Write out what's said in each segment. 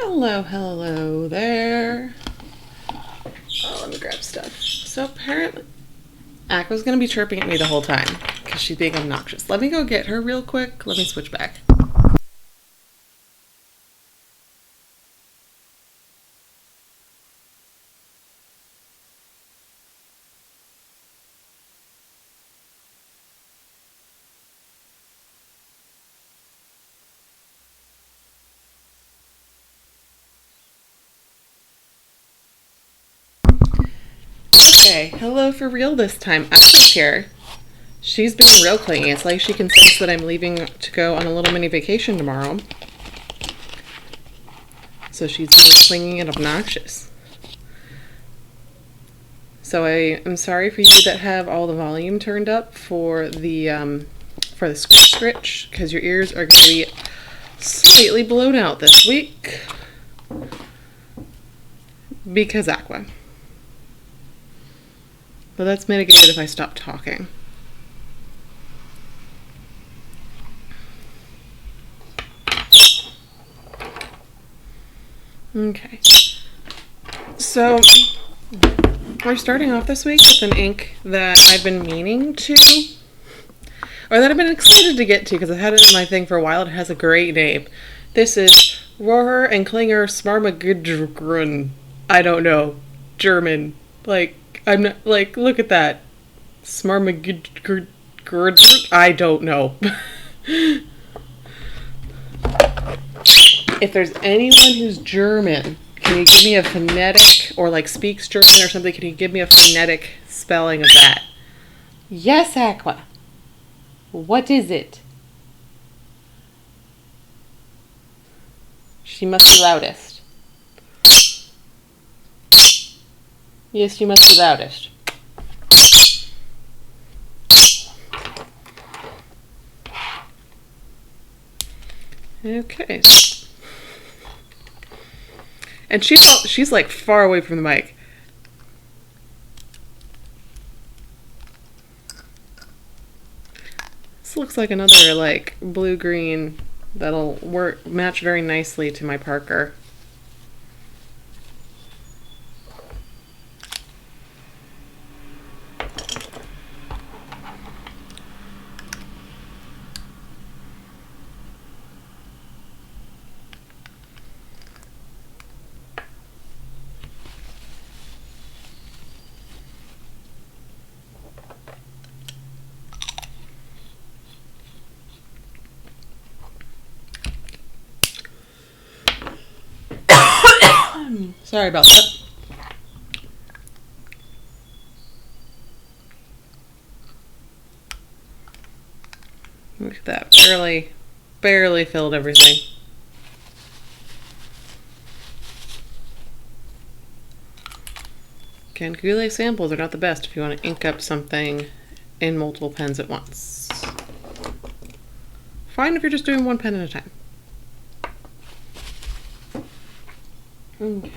Hello, hello there. Oh, let me grab stuff. So apparently, Aqua's gonna be chirping at me the whole time because she's being obnoxious. Let me go get her real quick. Let me switch back. Okay, hello for real this time. Aqua's here. She's being real clingy. It's like she can sense that I'm leaving to go on a little mini vacation tomorrow. So she's being clingy and obnoxious. So I am sorry for you that have all the volume turned up for the scritch, because your ears are going to be slightly blown out this week because Aqua. But that's mitigated if I stop talking. Okay. So we're starting off this week with an ink that I've been meaning to, or that I've been excited to get to because I've had it in my thing for a while. It has a great name. This is Rohrer and Klingner Smaragdgrun. I don't know. German. I'm not, look at that. Smaragdgrun. I don't know. If there's anyone who's German, can you give me a phonetic, or speaks German or something, can you give me a phonetic spelling of that? Yes, Aqua. What is it? She must be loudest. Yes, you must be loudest. Okay. And she's like far away from the mic. This looks like another blue-green that'll match very nicely to my Parker. Sorry about that. Look at that. Barely filled everything. Again, goulet samples are not the best if you want to ink up something in multiple pens at once. Fine if you're just doing one pen at a time. Okay.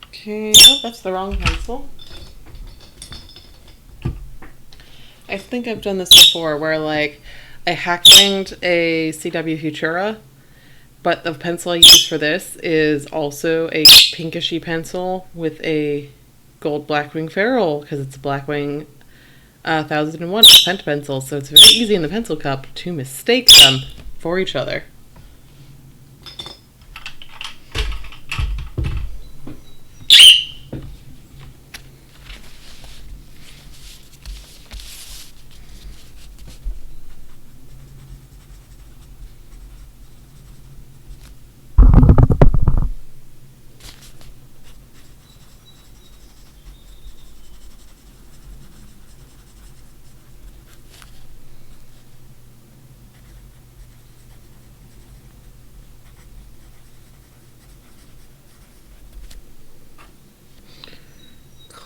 Okay, oh, that's the wrong pencil. I think I've done this before where I hack banged a CW Futura, but the pencil I use for this is also a pinkishy pencil with a gold Blackwing ferrule because it's a Blackwing 1001 pen pencil, so it's very easy in the pencil cup to mistake them for each other.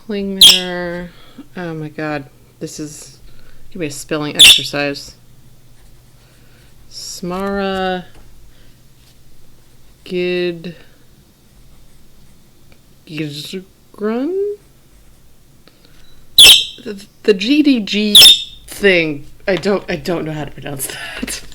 Klingner. Oh my god. This is going to be a spelling exercise. Smaragdgrun. Smaragdgrun? The GDG thing, I don't know how to pronounce that.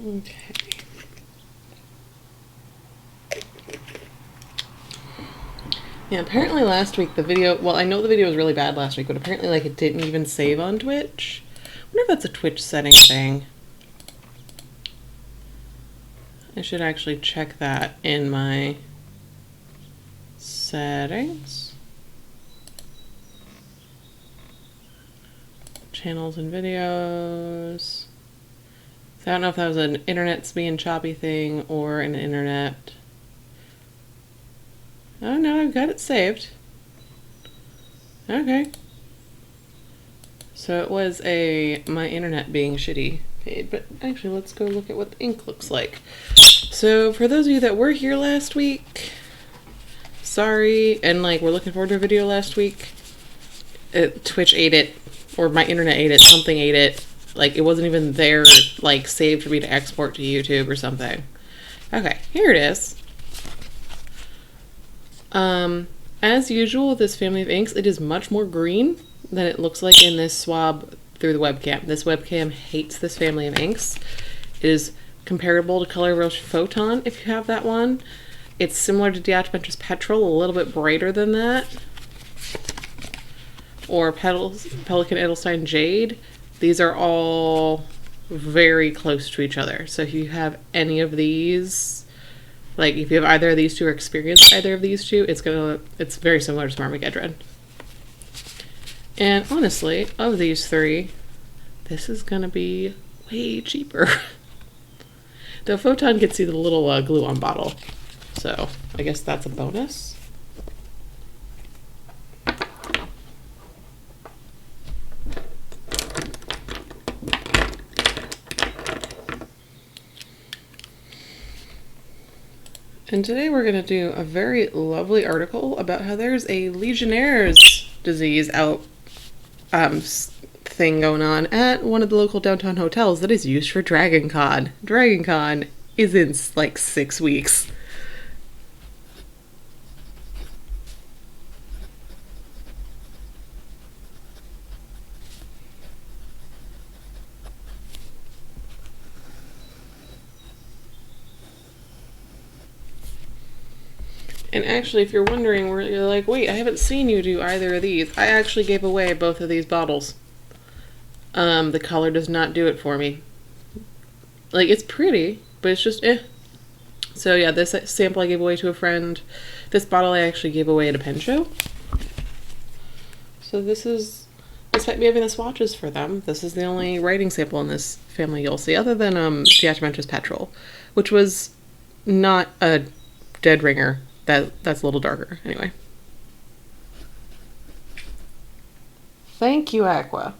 Okay. Yeah, apparently last week the video, well, I know the video was really bad last week, but apparently like it didn't even save on Twitch. I wonder if that's a Twitch setting thing. I should actually check that in my settings. Channels and videos. So I don't know if that was an internet's being choppy thing or an internet. Oh no, I've got it saved. Okay. So it was my internet being shitty paid, but actually let's go look at what the ink looks like. So for those of you that were here last week, sorry, and like we're looking forward to a video last week, Twitch ate it, or my internet ate it, something ate it. Like it wasn't even there, like saved for me to export to YouTube or something. Okay, here it is. As usual with this family of inks, it is much more green than it looks like in this swab through the webcam. This webcam hates this family of inks. It is comparable to Color Roche Photon if you have that one. It's similar to Diamine Petrol, a little bit brighter than that. Or Pelikan Edelstein Jade. These are all very close to each other. So if you have any of these, like if you have either of these two or experienced either of these two, it's very similar to Smaragdgrun. And honestly, of these three, this is gonna be way cheaper. The Photon gets you the little glue-on bottle, so I guess that's a bonus. And today we're going to do a very lovely article about how there's a Legionnaire's disease thing going on at one of the local downtown hotels that is used for Dragon Con. Dragon Con is in like 6 weeks. And actually, if you're wondering, where you're like, wait, I haven't seen you do either of these, I actually gave away both of these bottles. The color does not do it for me. Like, it's pretty, but it's just eh. So yeah, this sample I gave away to a friend. This bottle I actually gave away at a pen show. So despite me having the swatches for them, this is the only writing sample in this family you'll see, other than Diamine Petrol, which was not a dead ringer. That's a little darker. Anyway. Thank you, Aqua.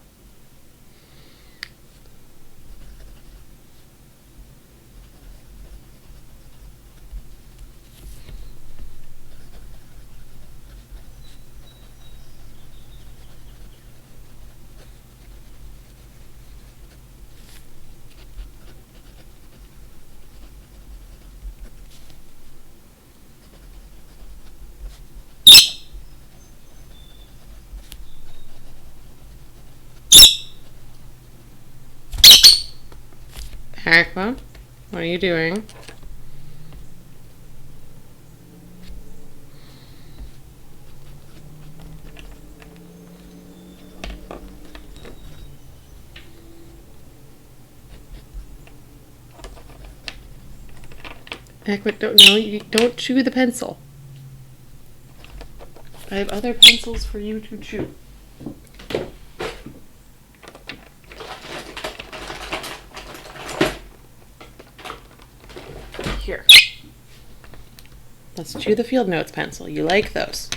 Aqua, what are you doing? Aqua, you don't chew the pencil. I have other pencils for you to chew. Here. Let's chew the field notes pencil. You like those.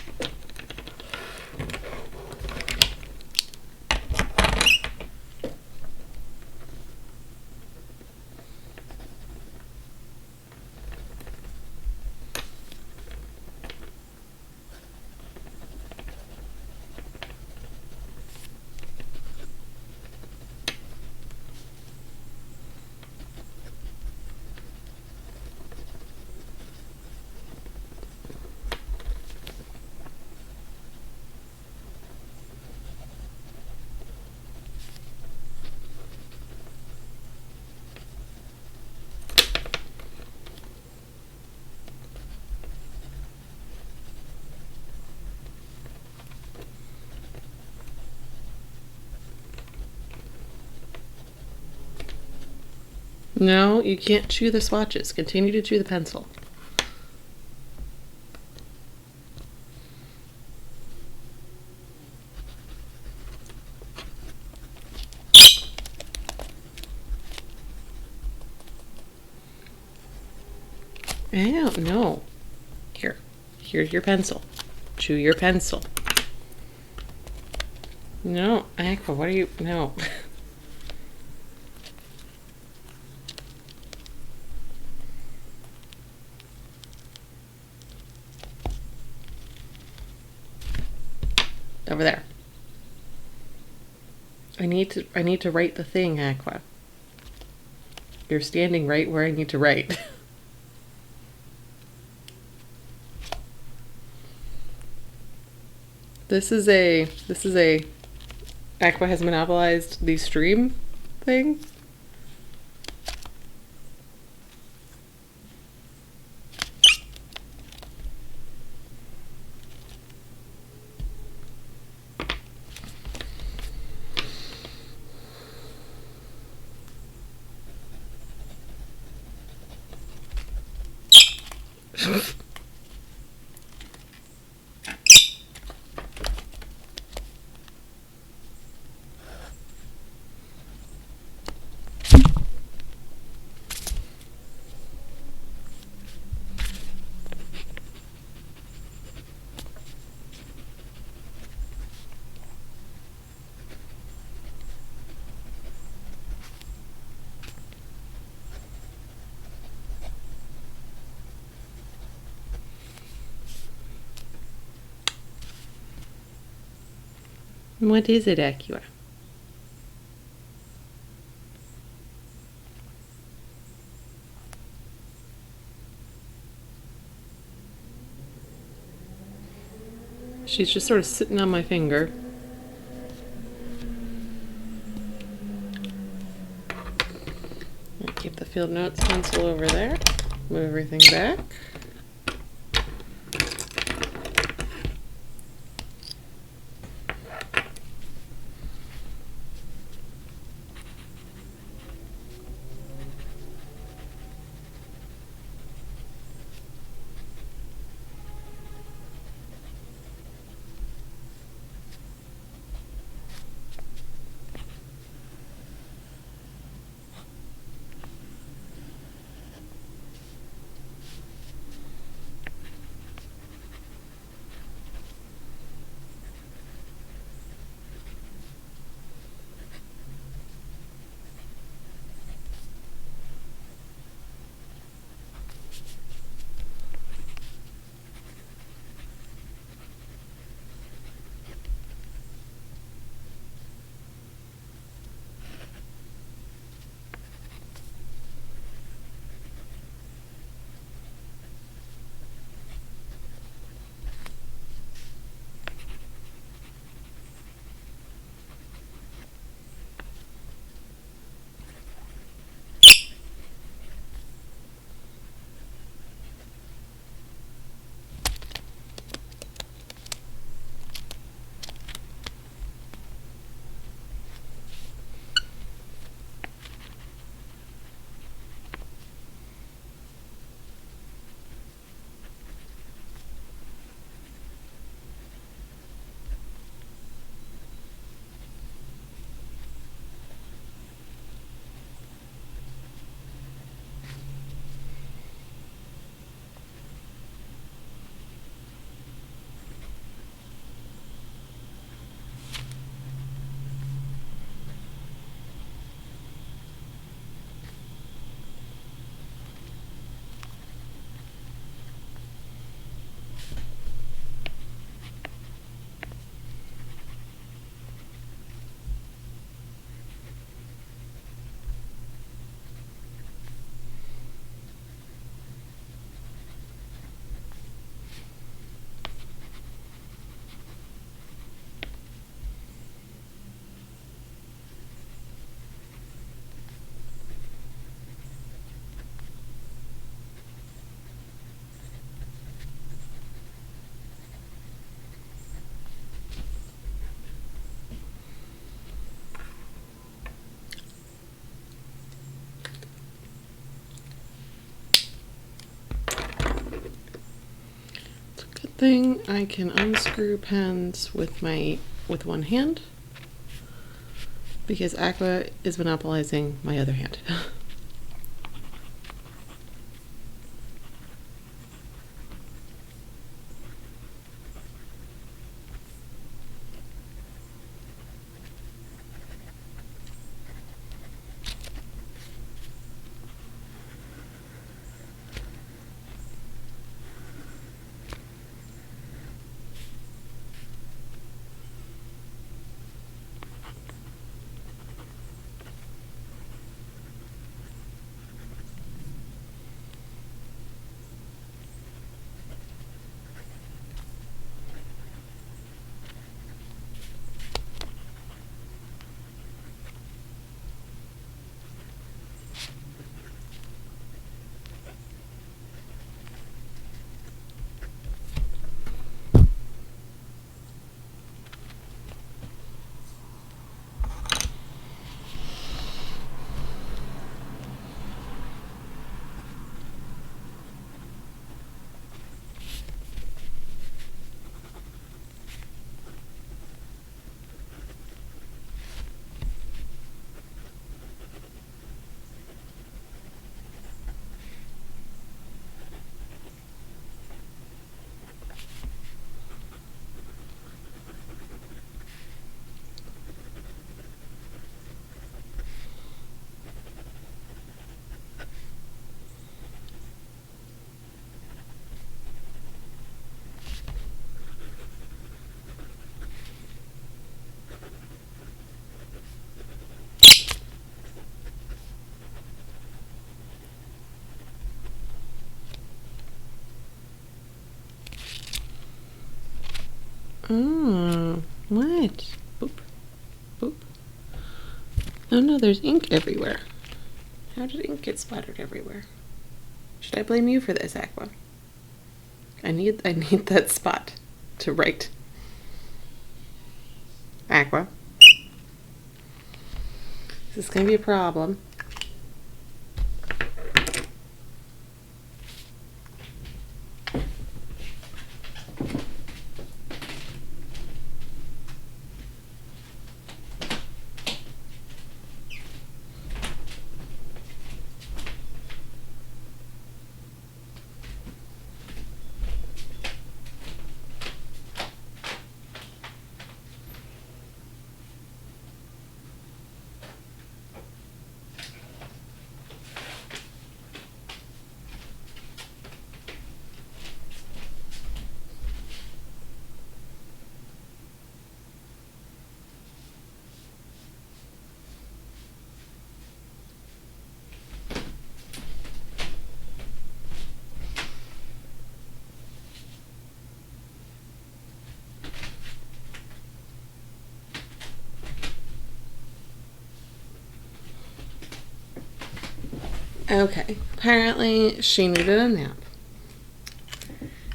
No, you can't chew the swatches. Continue to chew the pencil. I don't know. Here's your pencil. Chew your pencil. No, Aqua, what are you... No. Over there. I need to write the thing, Aqua. You're standing right where I need to write. This is a Aqua has monopolized the stream thing. What is it, Aqua? She's just sort of sitting on my finger. I'll keep the field notes pencil over there. Move everything back. thing, I can unscrew pens with one hand because Aqua is monopolizing my other hand. Oh, what? Boop. Boop. Oh no, there's ink everywhere. How did ink get splattered everywhere? Should I blame you for this, Aqua? I need that spot to write. Aqua. Is this gonna be a problem? Okay, apparently she needed a nap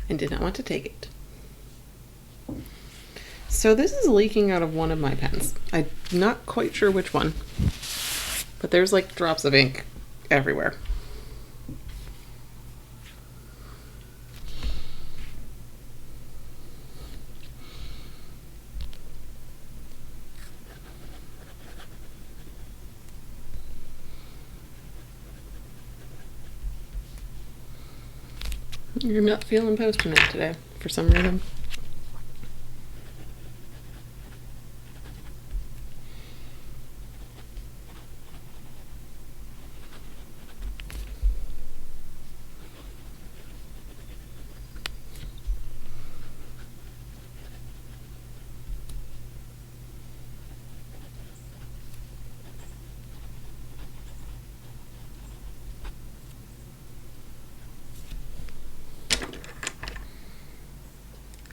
and did not want to take it. So this is leaking out of one of my pens. I'm not quite sure which one, but there's like drops of ink everywhere. You're not feeling post-it today for some reason.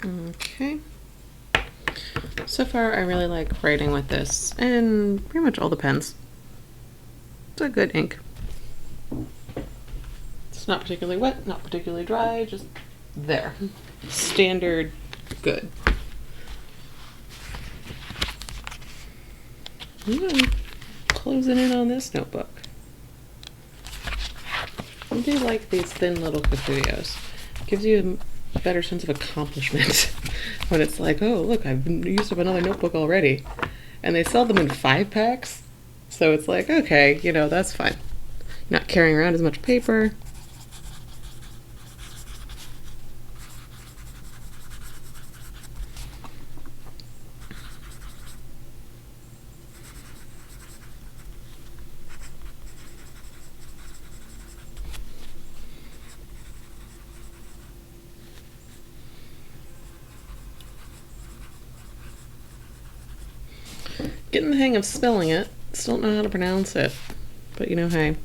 Okay. So far, I really like writing with this, and pretty much all the pens. It's a good ink. It's not particularly wet, not particularly dry, just there. Standard good. Closing in on this notebook. I do like these thin little Cthulhu's. Gives you better sense of accomplishment when it's like, oh, look, I've used up another notebook already. And they sell them in 5-packs. So it's like, okay, you know, that's fine. You're not carrying around as much paper. Getting the hang of spelling it. Still don't know how to pronounce it. But you know, hey.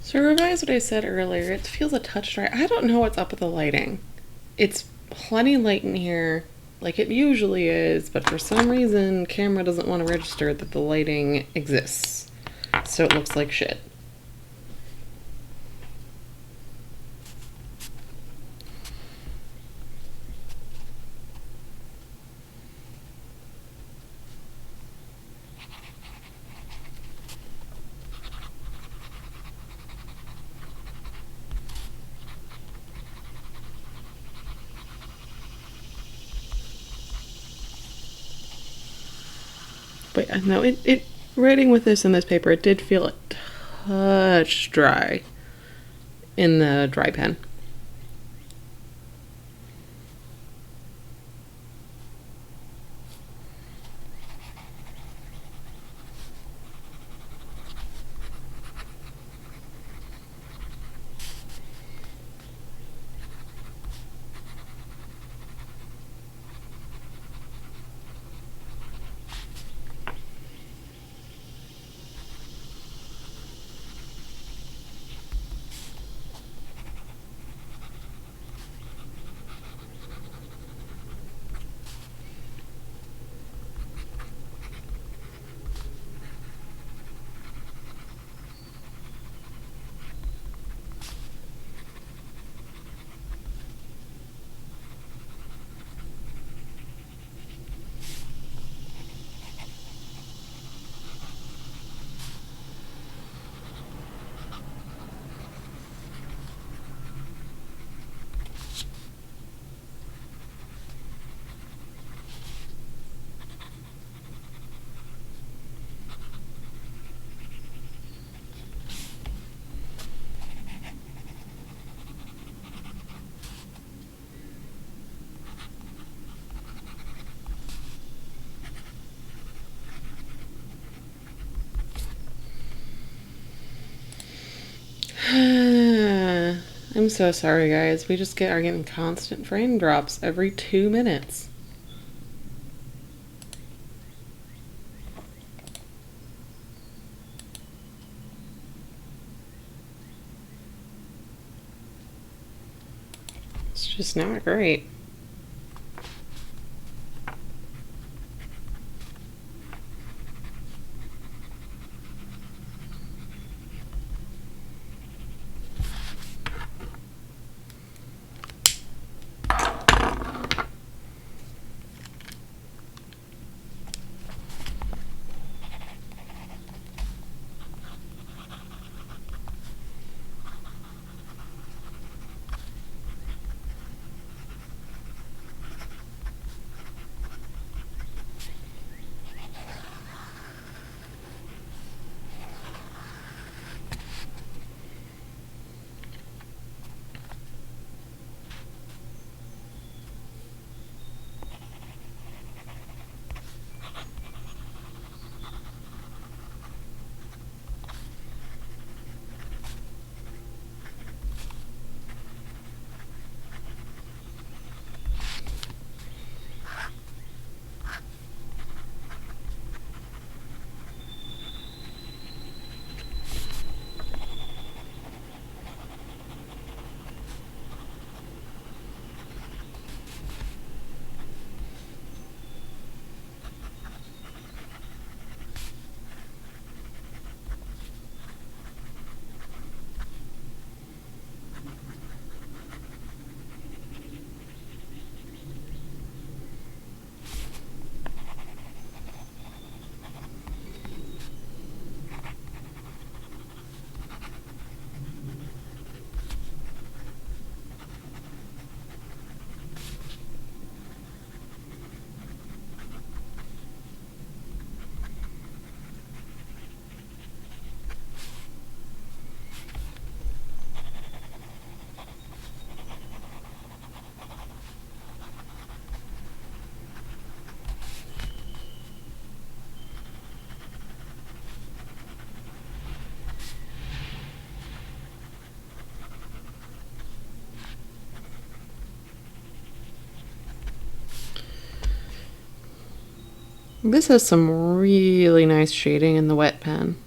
So to revise what I said earlier, it feels a touch dry. I don't know what's up with the lighting. It's plenty light in here, like it usually is, but for some reason, camera doesn't want to register that the lighting exists. So it looks like shit. But no, writing with this in this paper, it did feel a touch dry in the dry pen. I'm so sorry, guys. We just are getting constant frame drops every 2 minutes. It's just not great. This has some really nice shading in the wet pen.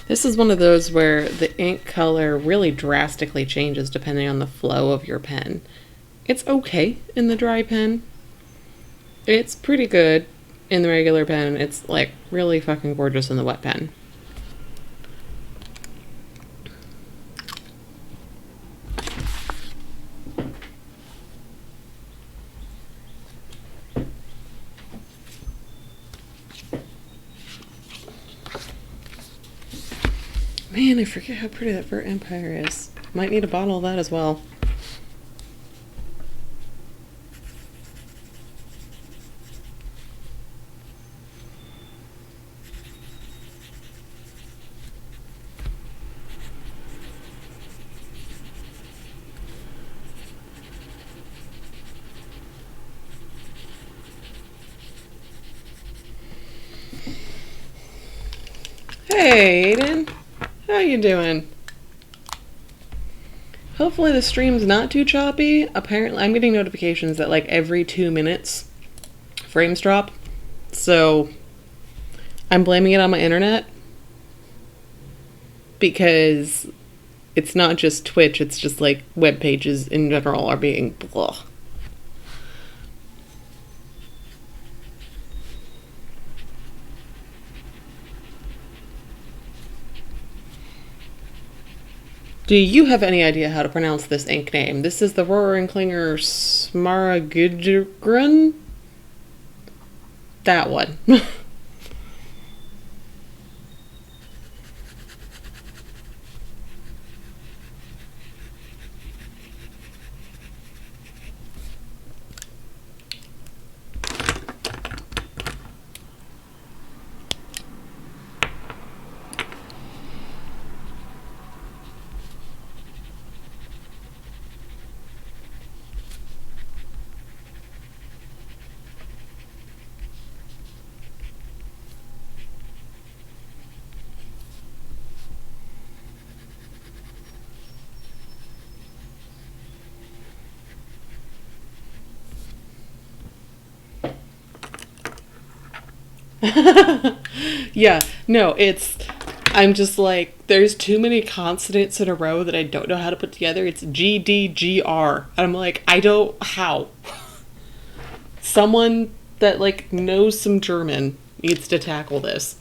This is one of those where the ink color really drastically changes depending on the flow of your pen. It's okay in the dry pen. It's pretty good in the regular pen. It's like really fucking gorgeous in the wet pen. Man, I forget how pretty that Vert Empire is. Might need a bottle of that as well. Hey, Aiden. How you doing? Hopefully the stream's not too choppy. Apparently, I'm getting notifications that like every 2 minutes frames drop. So I'm blaming it on my internet because it's not just Twitch, it's just like web pages in general are being blah. Do you have any idea how to pronounce this ink name? This is the Rohrer and Klingner Smaragdgrun? That one. Yeah, no, I'm just like, there's too many consonants in a row that I don't know how to put together. It's GDGR. And I'm like, I don't, how? Someone that, like, knows some German needs to tackle this.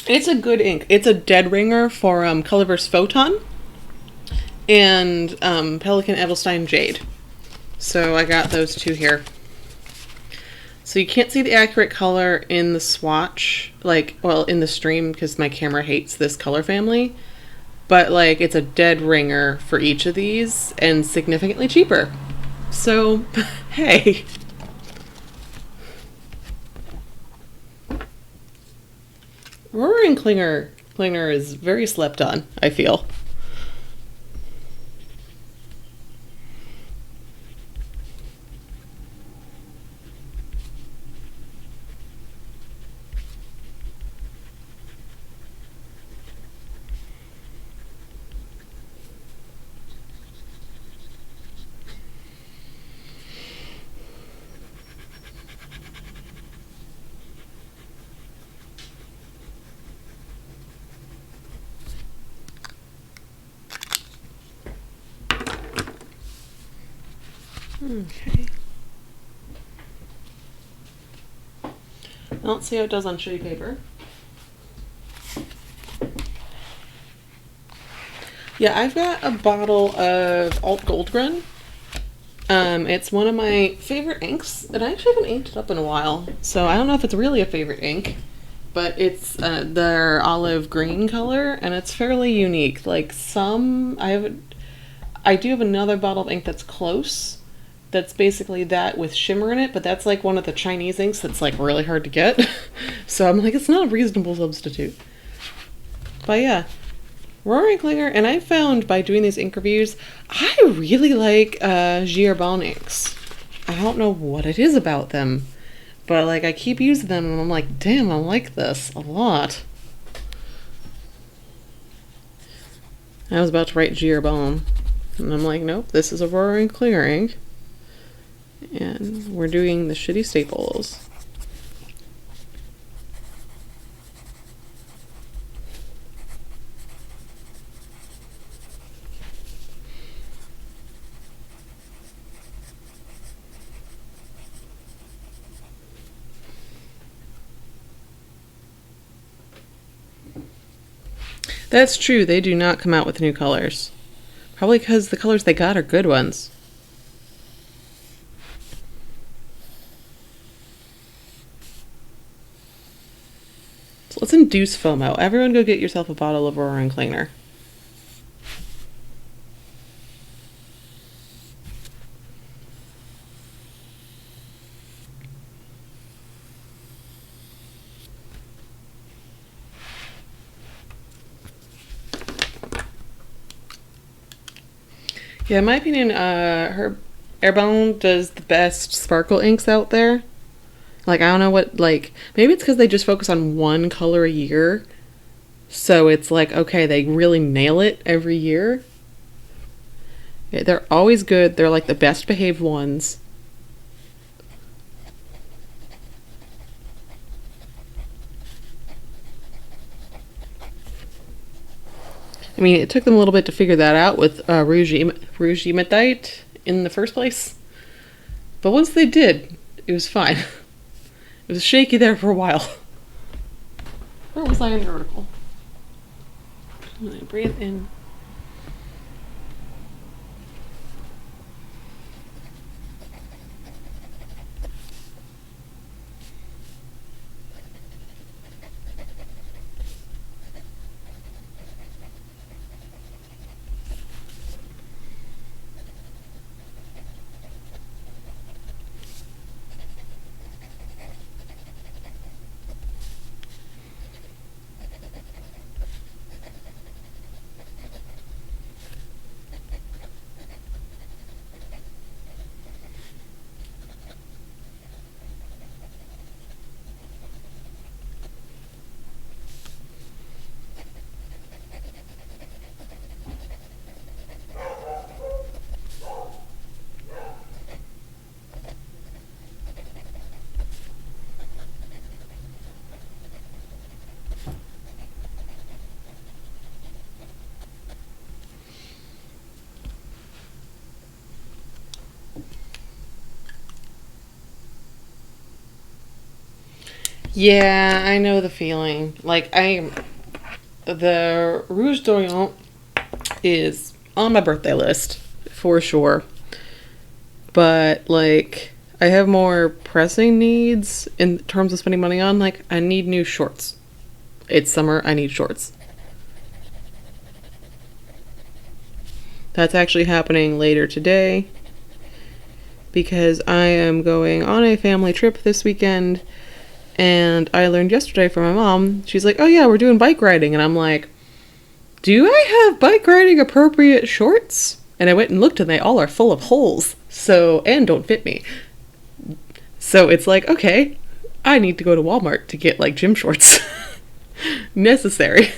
It's a good ink. It's a dead ringer for Colorverse Photon and Pelikan Edelstein Jade. So I got those two here. So you can't see the accurate color in the swatch, like, well, in the stream, because my camera hates this color family. But, like, it's a dead ringer for each of these and significantly cheaper. So, hey. Rohrer and Klingner is very slept on, I feel. Okay. Let's see how it does on shitty paper. Yeah, I've got a bottle of Alt Goldgrun. It's one of my favorite inks, and I actually haven't inked it up in a while, so I don't know if it's really a favorite ink, but it's their olive green color, and it's fairly unique. Like I do have another bottle of ink that's close, that's basically that with shimmer in it, but that's like one of the Chinese inks that's like really hard to get. So I'm like, it's not a reasonable substitute. But yeah, Rohrer and Klingner, and I found by doing these ink reviews, I really like Giarbon inks. I don't know what it is about them, but like I keep using them and I'm like, damn, I like this a lot. I was about to write Giarbon, and I'm like, nope, this is a Rohrer and Klingner ink. And we're doing the shitty staples. That's true, they do not come out with new colors. Probably because the colors they got are good ones. So let's induce FOMO. Everyone go get yourself a bottle of Rohrer and Klingner. Yeah, in my opinion, Herbon does the best sparkle inks out there. Like, I don't know what, like, maybe it's because they just focus on one color a year. So it's like, okay, they really nail it every year. Yeah, they're always good. They're like the best behaved ones. I mean, it took them a little bit to figure that out with Rouge Hematite in the first place. But once they did, it was fine. It was shaky there for a while. Where was I in the article? Breathe in. Yeah, I know the feeling. Like, the Rouge d'Orient is on my birthday list, for sure. But, like, I have more pressing needs in terms of spending money on. Like, I need new shorts. It's summer, I need shorts. That's actually happening later today because I am going on a family trip this weekend, and I learned yesterday from my mom. She's like, oh yeah, we're doing bike riding, and I'm like, do I have bike riding appropriate shorts? And I went and looked, and they all are full of holes, and don't fit me. So it's like, okay, I need to go to Walmart to get like gym shorts. Necessary.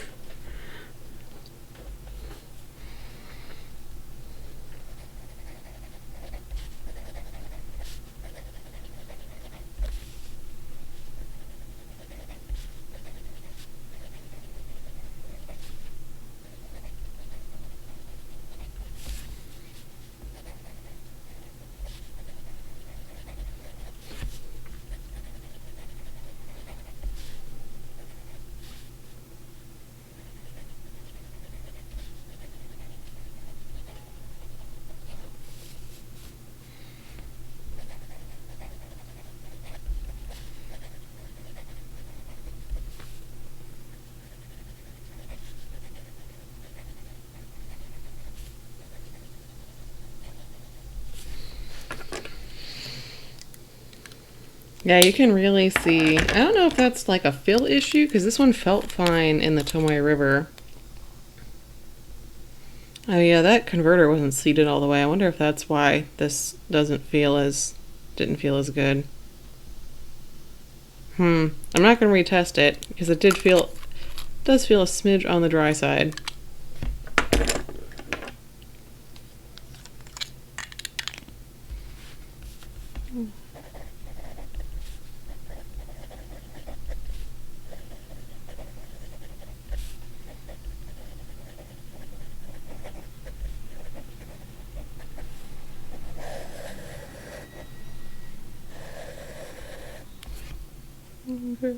Yeah, you can really see. I don't know if that's like a fill issue, because this one felt fine in the Tomoe River. Oh yeah, that converter wasn't seated all the way. I wonder if that's why this didn't feel as good. I'm not gonna retest it because it does feel a smidge on the dry side. Okay.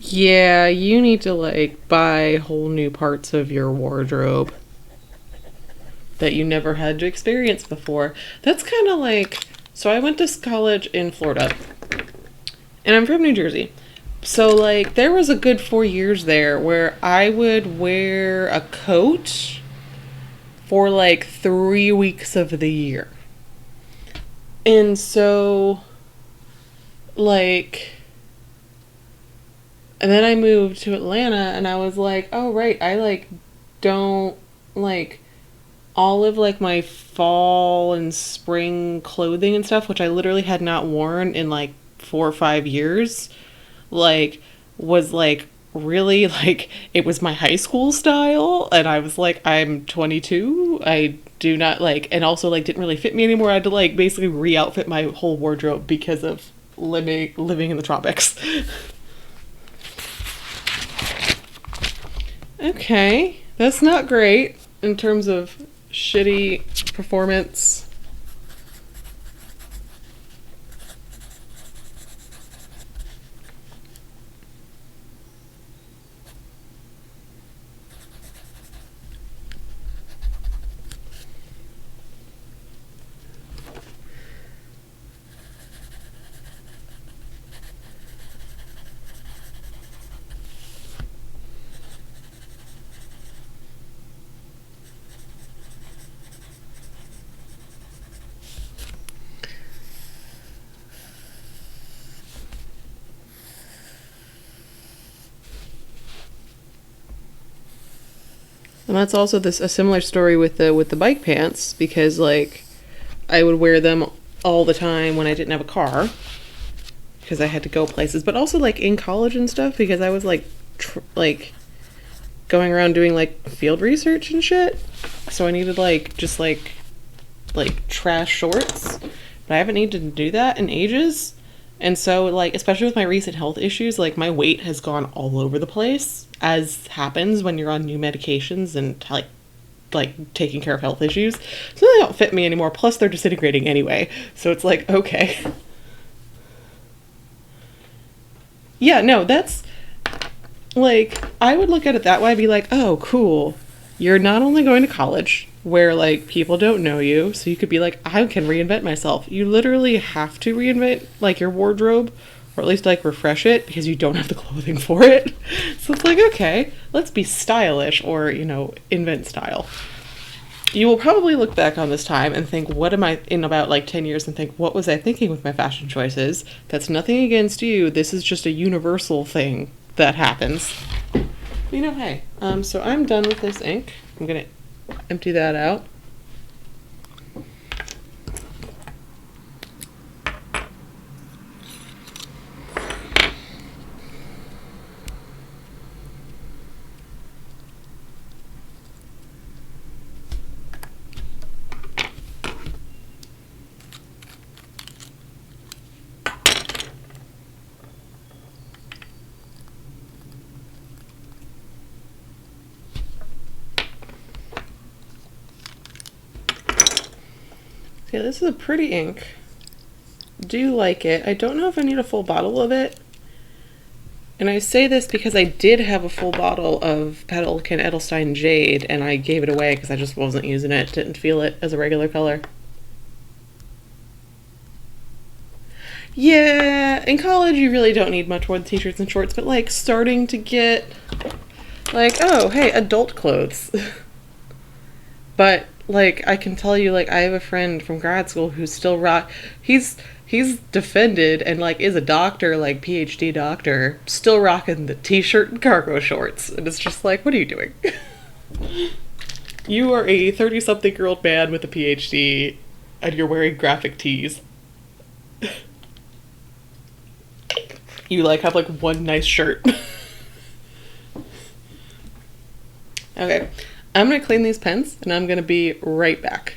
Yeah, you need to like buy whole new parts of your wardrobe that you never had to experience before. That's kind of like, so I went to college in Florida, and I'm from New Jersey. So like there was a good 4 years there where I would wear a coat for like 3 weeks of the year. And so like, and then I moved to Atlanta, and I was like, oh right, I like don't like all of like my fall and spring clothing and stuff, which I literally had not worn in like 4 or 5 years, like was like really like it was my high school style, and I was like, I'm 22, I do not like, and also like didn't really fit me anymore. I had to like basically re-outfit my whole wardrobe because of living in the tropics. Okay, that's not great in terms of shitty performance. And that's also a similar story with the bike pants, because like I would wear them all the time when I didn't have a car because I had to go places, but also like in college and stuff because I was like like going around doing like field research and shit. So I needed like just like trash shorts, but I haven't needed to do that in ages. And so like especially with my recent health issues, like my weight has gone all over the place, as happens when you're on new medications and taking care of health issues. So they don't fit me anymore. Plus they're disintegrating anyway. So it's like, okay. Yeah, no, that's like I would look at it that way. I'd be like, oh, cool. You're not only going to college where like people don't know you, so you could be like, I can reinvent myself. You literally have to reinvent like your wardrobe, or at least like refresh it because you don't have the clothing for it. So it's like, okay, let's be stylish, or invent style. You will probably look back on this time and think, what am I in about like 10 years, and think, what was I thinking with my fashion choices? That's nothing against you. This is just a universal thing that happens. Hey. So I'm done with this ink. I'm going to empty that out. Yeah, this is a pretty ink. Do like it. I don't know if I need a full bottle of it. And I say this because I did have a full bottle of Pelican Edelstein Jade, and I gave it away because I just wasn't using it. Didn't feel it as a regular color. Yeah, in college you really don't need much more than t-shirts and shorts, but like starting to get like, oh, hey, adult clothes. But like I can tell you, like I have a friend from grad school who's still he's defended and like is a doctor, like PhD doctor, still rocking the t-shirt and cargo shorts. And it's just like, what are you doing? You are a 30-something-year-old man with a PhD and you're wearing graphic tees. You like have like one nice shirt. Okay. I'm gonna clean these pens and I'm gonna be right back.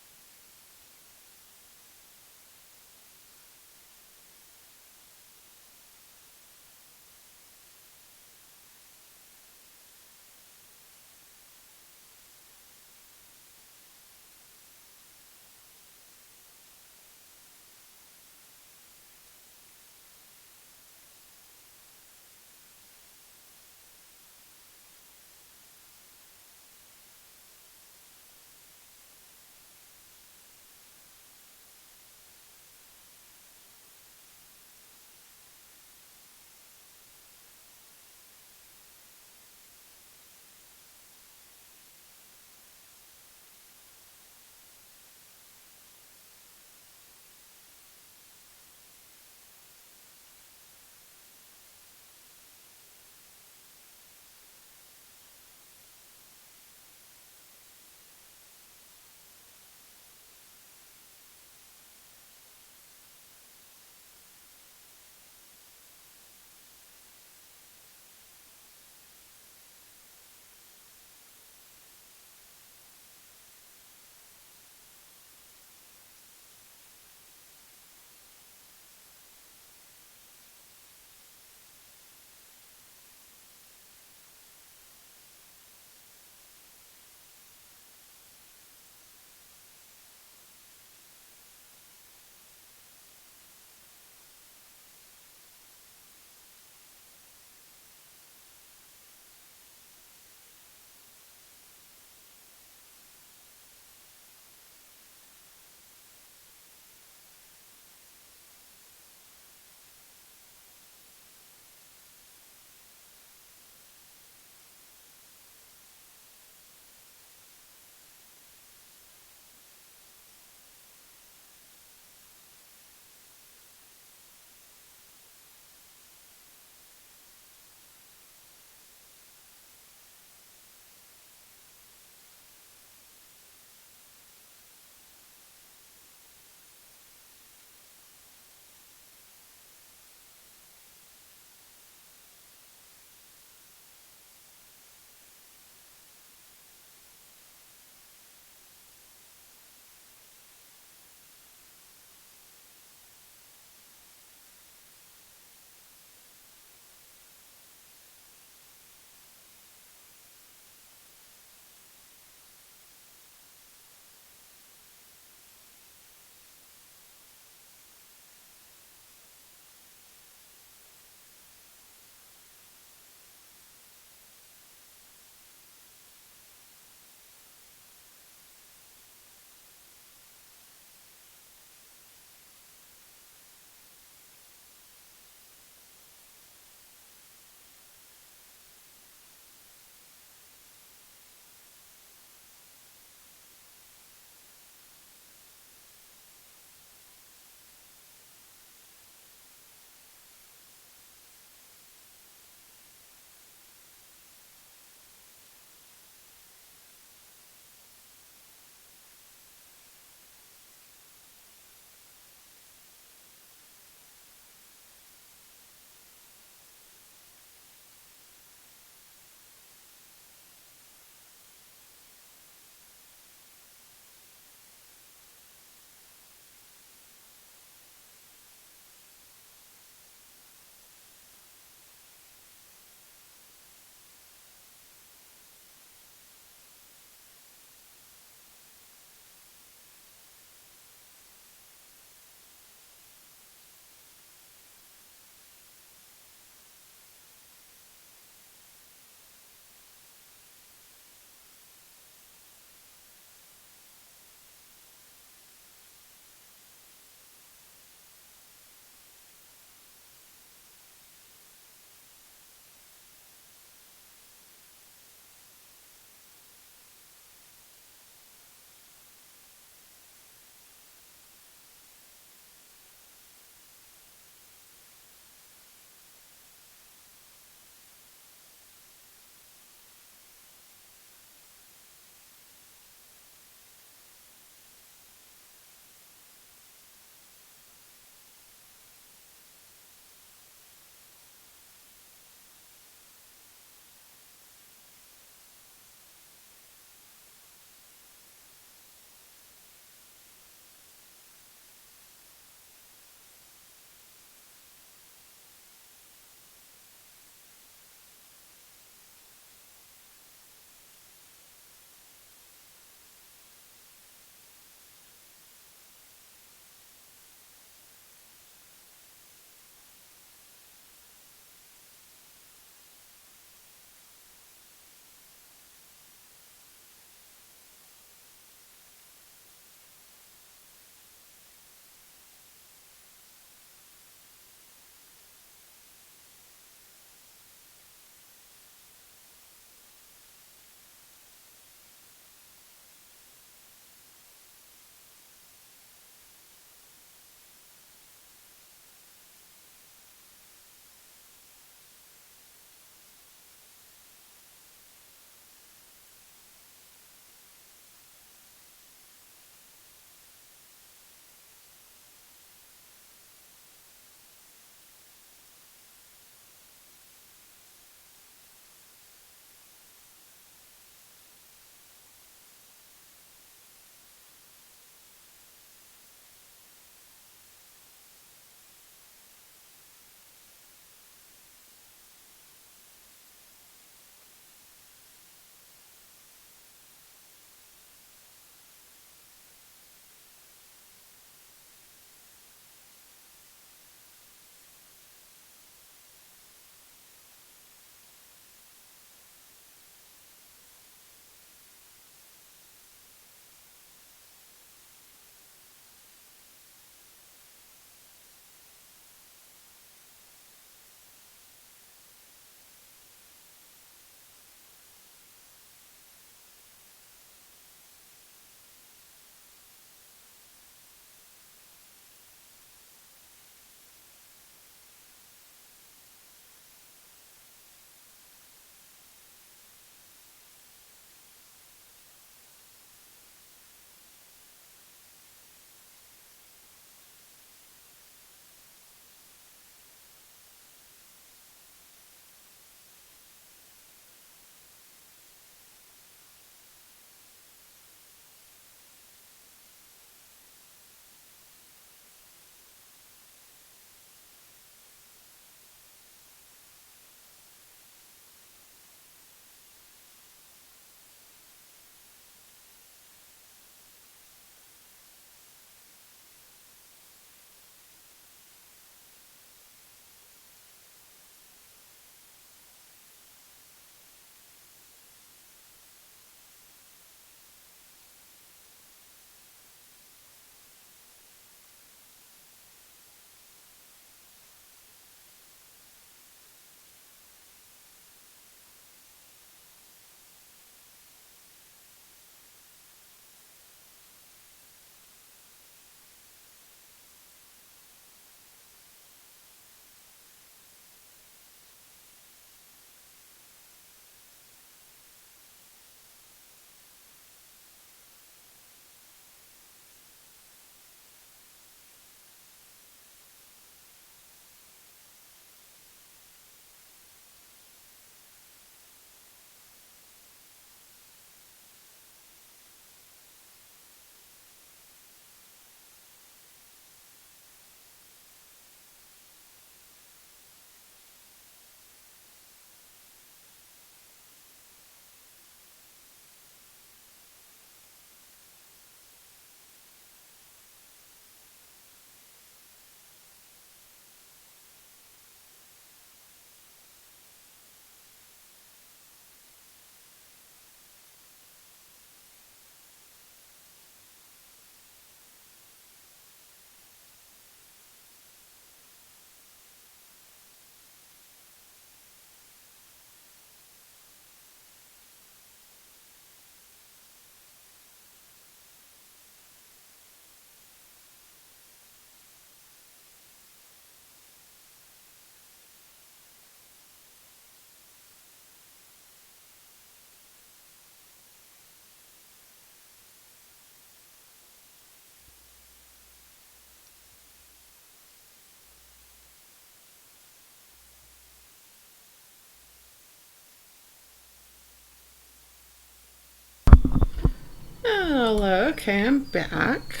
Hello, okay, I'm back.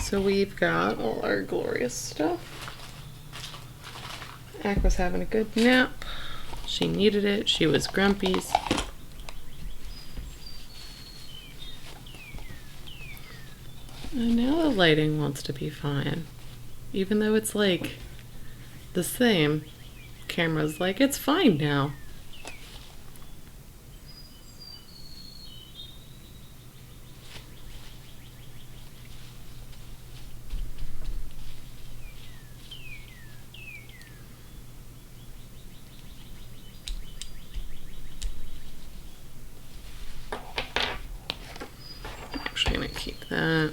So we've got all our glorious stuff. Aqua's having a good nap. She needed it. She was grumpies. And now the lighting wants to be fine. Even though it's like the same. Camera's like, it's fine now. I'm actually gonna keep that.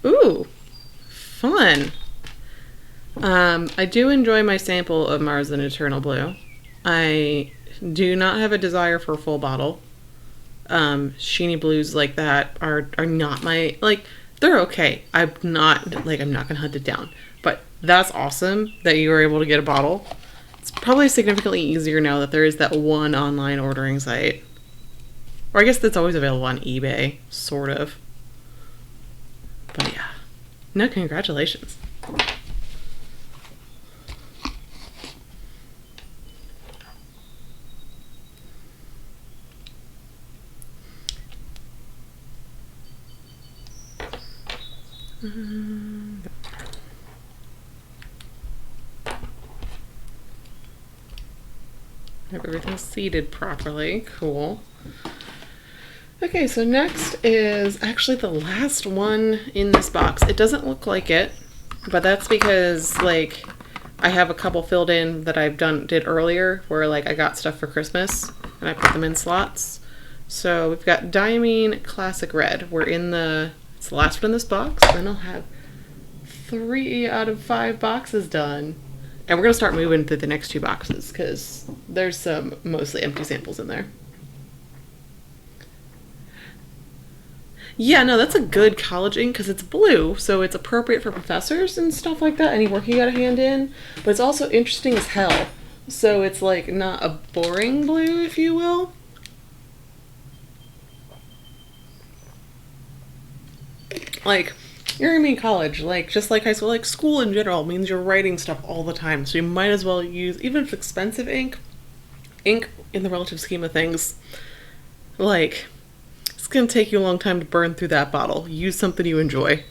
Ooh, fun. I do enjoy my sample of Mars and Eternal Blue. I do not have a desire for a full bottle. Sheeny blues like that are not my, like, they're okay. I'm not gonna hunt it down. But that's awesome that you were able to get a bottle. It's probably significantly easier now that there is that one online ordering site. Or I guess that's always available on eBay, sort of. But yeah. No, congratulations. Have everything seated properly. Cool. Okay, so next is actually the last one in this box. It doesn't look like it, but that's because, like, I have a couple filled in that I've did earlier where, like, I got stuff for Christmas and I put them in slots. So we've got Diamine Classic Red. It's the last one in this box. Then I'll have 3 out of 5 boxes done. And we're going to start moving through the next 2 boxes because there's some mostly empty samples in there. Yeah, no, that's a good college ink because it's blue, so it's appropriate for professors and stuff like that, any work you got a hand in. But it's also interesting as hell. So it's like not a boring blue, if you will. Like, you're gonna be in college, like, just like high school, like, school in general means you're writing stuff all the time, so you might as well use, even if it's expensive ink in the relative scheme of things, like, it's gonna take you a long time to burn through that bottle. Use something you enjoy.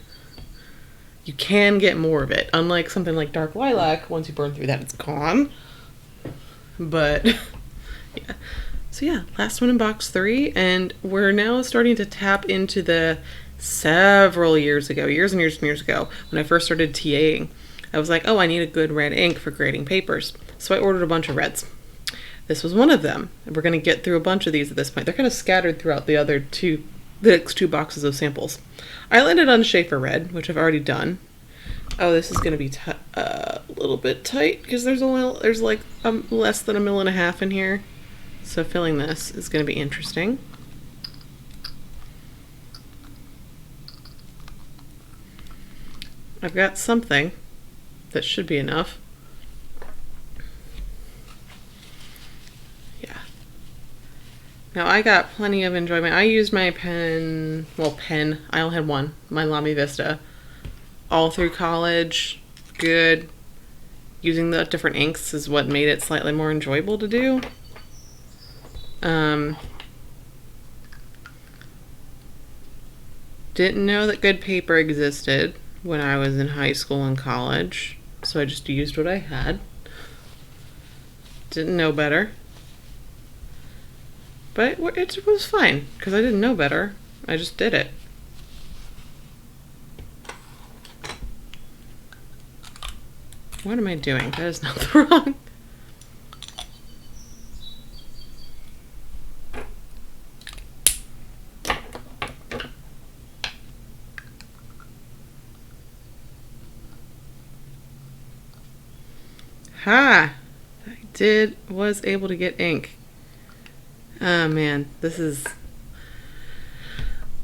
You can get more of it, unlike something like Dark Lilac. Once you burn through that, it's gone. But, yeah. So yeah, last one in box 3, and we're now starting to tap into the several years and years ago, when I first started TAing. I was like, oh, I need a good red ink for grading papers. So I ordered a bunch of reds. This was one of them. And we're going to get through a bunch of these at this point. They're kind of scattered throughout the next 2 boxes of samples. I landed on Schaefer Red, which I've already done. Oh, this is going to be a little bit tight because there's like less than 1.5 mil in here. So filling this is going to be interesting. I've got something that should be enough. Yeah. Now I got plenty of enjoyment. I used my pen, I only had one, my Lamy Vista, all through college. Good. Using the different inks is what made it slightly more enjoyable to do. Didn't know that good paper existed when I was in high school and college, so I just used what I had. Didn't know better. But it was fine, because I didn't know better. I just did it. What am I doing? That is not the wrong. Ha! I was able to get ink. Oh man, this is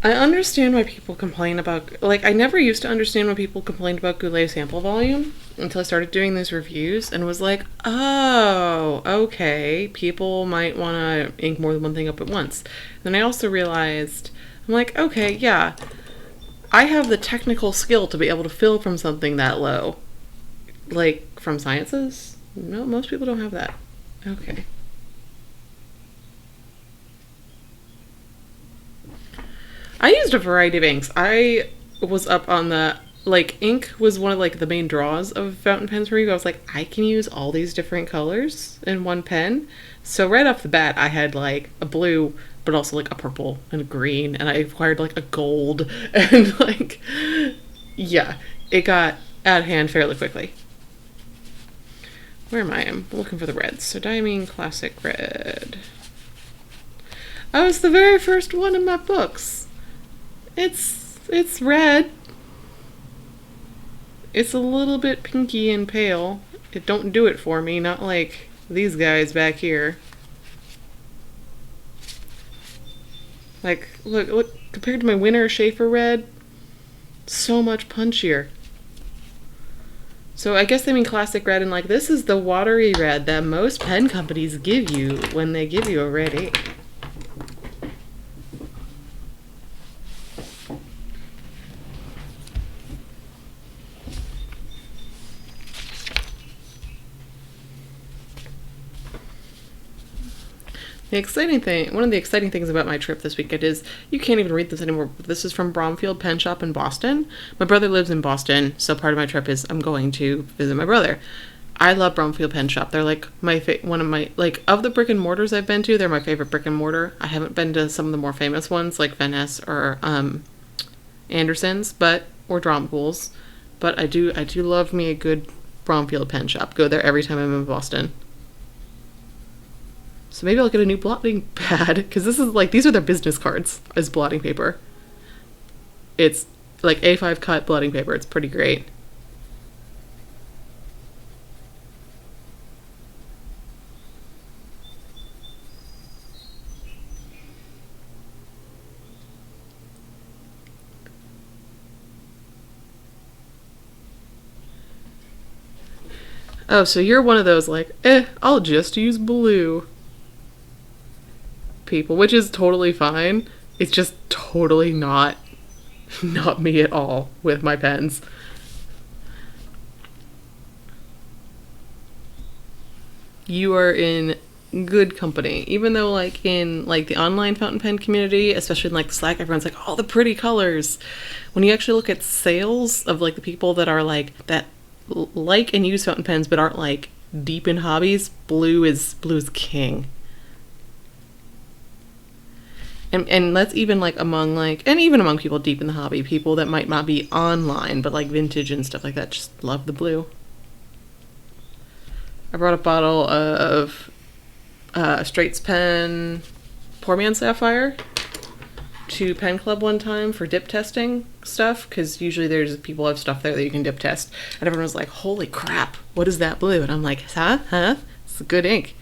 I understand why people complain about, like, I never used to understand when people complained about Goulet sample volume until I started doing these reviews and was like, oh, okay, people might want to ink more than one thing up at once. Then I also realized, I'm like, okay, yeah, I have the technical skill to be able to fill from something that low. Like, from sciences? No, most people don't have that. Okay. I used a variety of inks. I was up on the, like, ink was one of, like, the main draws of fountain pens for me. I was like, I can use all these different colors in one pen. So right off the bat, I had, like, a blue, but also, like, a purple and a green. And I acquired, like, a gold. And, like, yeah, it got out of hand fairly quickly. Where am I? I'm looking for the reds. So Diamine Classic Red. Oh, it's the very first one in my books. It's red. It's a little bit pinky and pale. It don't do it for me, not like these guys back here. Like, look, compared to my Winter Schaefer red, so much punchier. So I guess they mean classic red, and like, this is the watery red that most pen companies give you when they give you a red ink. One of the exciting things about my trip this weekend is you can't even read this anymore. This is from Bromfield Pen Shop in Boston. My brother lives in Boston, so part of my trip is I'm going to visit my brother. I love Bromfield Pen Shop. They're like one of my, like, of the brick and mortars I've been to, they're my favorite brick and mortar. I haven't been to some of the more famous ones like Van Ness or Anderson's, or Drompools, but I do love me a good Bromfield Pen Shop. Go there every time I'm in Boston. So maybe I'll get a new blotting pad, because this is like, these are their business cards as blotting paper. It's like A5 cut blotting paper. It's pretty great. Oh, so you're one of those like, I'll just use blue people, which is totally fine. It's just totally not me at all with my pens. You are in good company, even though like in like the online fountain pen community, especially in like the Slack, everyone's like, all the pretty colors. When you actually look at sales of like the people that are like that like and use fountain pens but aren't like deep in hobbies, blue is king. And that's even like among like, and even among people deep in the hobby, people that might not be online but like vintage and stuff like that, just love the blue. I brought a bottle of Straits Pen Poor Man Sapphire to Pen Club one time for dip testing stuff, because usually there's people have stuff there that you can dip test, and everyone was like, holy crap, what is that blue? And I'm like, huh? It's a good ink.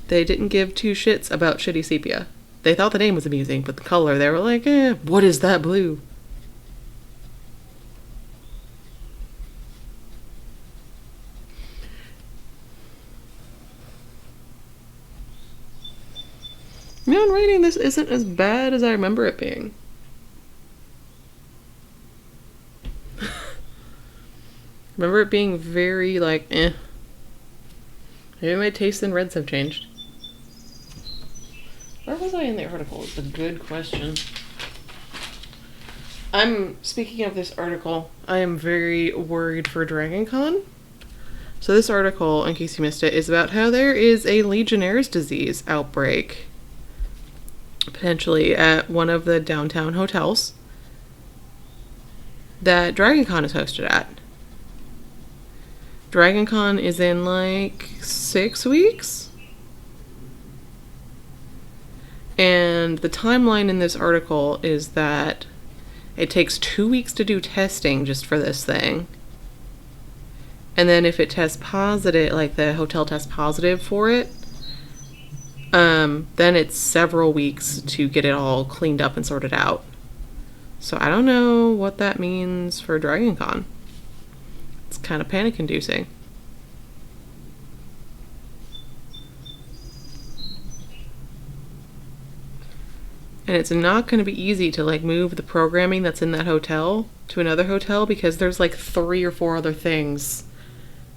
They didn't give two shits about shitty sepia. They thought the name was amusing, but the color, they were like, what is that blue? Man, writing this isn't as bad as I remember it being. Remember it being very like, Maybe my tastes in reds have changed. Where was I in the article? It's a good question. Speaking of this article, I am very worried for DragonCon. So this article, in case you missed it, is about how there is a Legionnaire's disease outbreak, potentially at one of the downtown hotels that DragonCon is hosted at. DragonCon is in like 6 weeks. And the timeline in this article is that it takes 2 weeks to do testing just for this thing. And then if it tests positive, like the hotel tests positive for it, Then it's several weeks to get it all cleaned up and sorted out. So I don't know what that means for Dragon Con. It's kind of panic inducing. And it's not going to be easy to like move the programming that's in that hotel to another hotel because there's like 3 or 4 other things,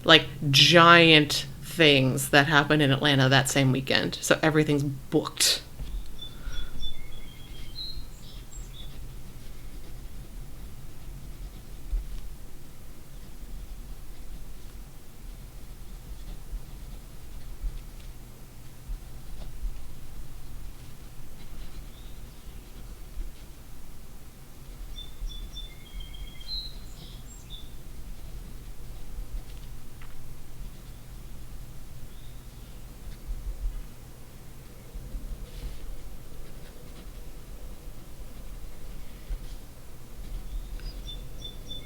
like giant things that happen in Atlanta that same weekend. So everything's booked.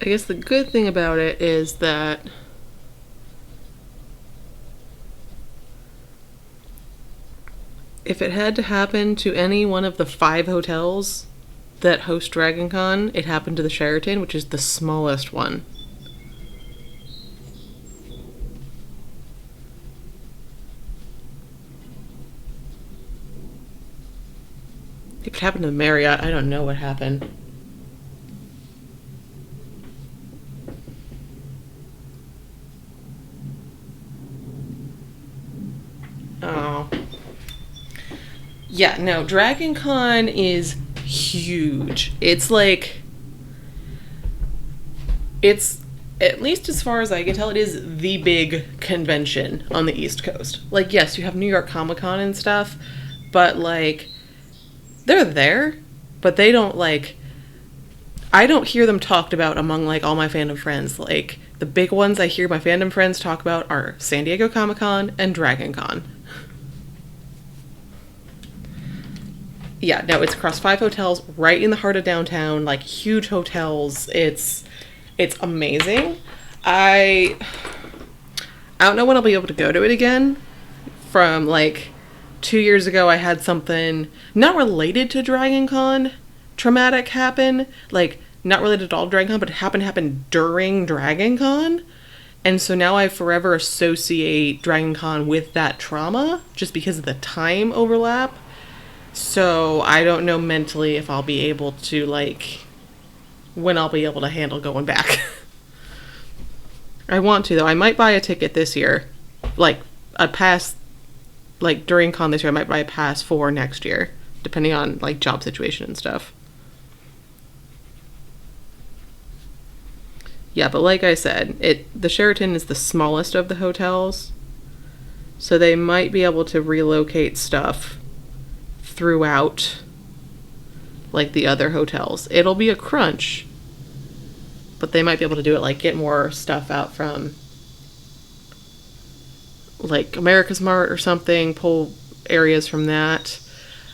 I guess the good thing about it is that if it had to happen to any one of the 5 hotels that host Dragon Con, it happened to the Sheraton, which is the smallest one. If it happened to the Marriott, I don't know what happened. Oh. Yeah, no, Dragon Con is huge. It's like, it's, at least as far as I can tell, it is the big convention on the East Coast. Like, yes, you have New York Comic Con and stuff, but like, they're there, but they don't like, I don't hear them talked about among like all my fandom friends. Like, the big ones I hear my fandom friends talk about are San Diego Comic Con and Dragon Con. Yeah, no, it's across 5 hotels right in the heart of downtown, like huge hotels. It's amazing. I don't know when I'll be able to go to it again. From like 2 years ago, I had something not related to Dragon Con traumatic happen, like not related at all to Dragon Con, but it happened during Dragon Con. And so now I forever associate Dragon Con with that trauma just because of the time overlap. So I don't know mentally if I'll be able to, like, when I'll be able to handle going back. I want to, though. I might buy a ticket this year. Like, a pass, like, during con this year, I might buy a pass for next year, depending on, like, job situation and stuff. Yeah, but like I said, the Sheraton is the smallest of the hotels, so they might be able to relocate stuff throughout like the other hotels. It'll be a crunch, but they might be able to do it, like get more stuff out from like America's Mart or something, pull areas from that.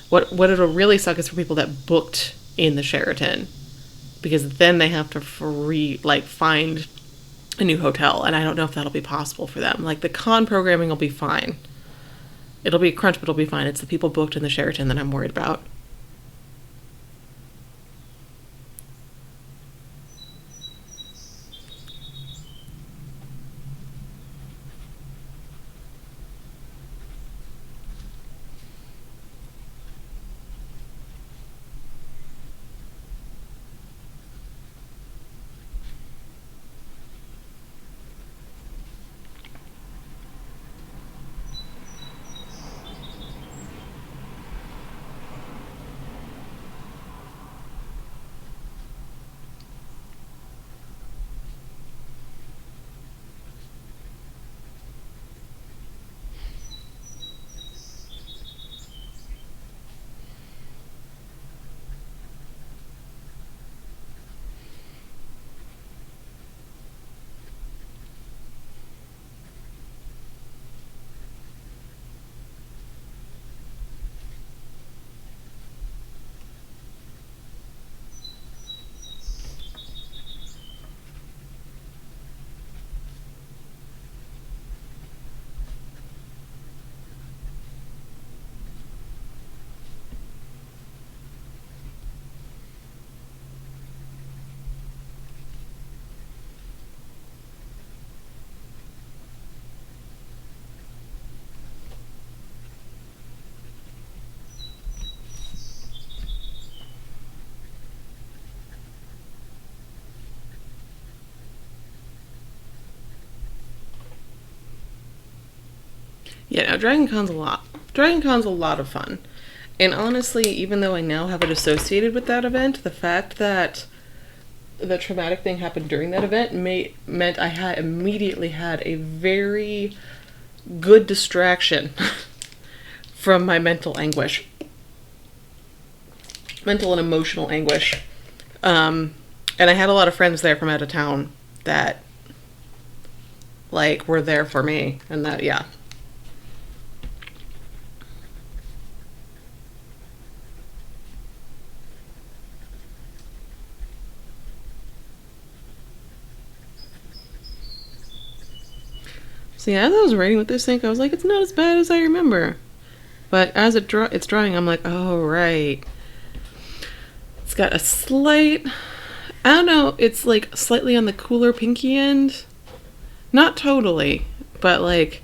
What it'll really suck is for people that booked in the Sheraton, because then they have to find a new hotel, and I don't know if that'll be possible for them. Like, the con programming will be fine. It'll be a crunch, but it'll be fine. It's the people booked in the Sheraton that I'm worried about. Yeah, no, Dragon Con's a lot. Dragon Con's a lot of fun. And honestly, even though I now have it associated with that event, the fact that the traumatic thing happened during that event meant I had immediately had a very good distraction from my mental anguish. Mental and emotional anguish. And I had a lot of friends there from out of town that, like, were there for me. And that, yeah. See, as I was writing with this ink, I was like, it's not as bad as I remember. But as it's drying, I'm like, oh, right. It's got a slight, I don't know, it's like slightly on the cooler pinky end. Not totally, but like,